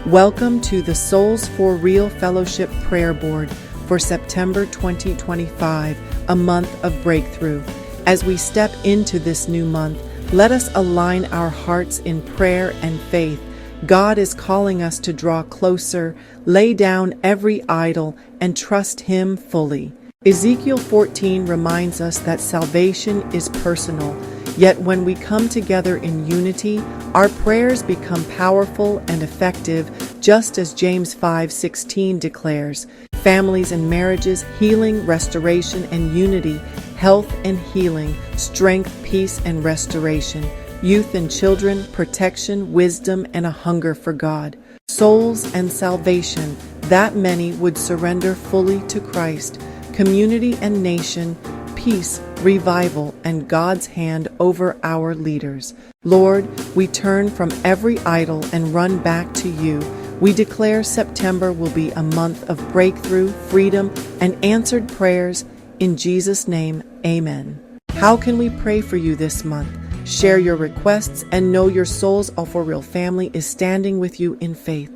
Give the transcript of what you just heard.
Welcome to the Souls4Real Fellowship Prayer Board for September 2025, a month of breakthrough. As we step into this new month, let us align our hearts in prayer and faith. God is calling us to draw closer, lay down every idol, and trust Him fully. Ezekiel 14 reminds us that salvation is personal, yet when we come together in unity, our prayers become powerful and effective, just as James 5:16 declares. Families and marriages, healing, restoration, and unity, health and healing, strength, peace, and restoration. Youth and children, protection, wisdom, and a hunger for God. Souls and salvation, that many would surrender fully to Christ. Community and nation, peace, revival, and God's hand over our leaders. Lord, we turn from every idol and run back to You. We declare September will be a month of breakthrough, freedom, and answered prayers. In Jesus' name, amen. How can we pray for you this month? Share your requests and know your Souls4Real family is standing with you in faith.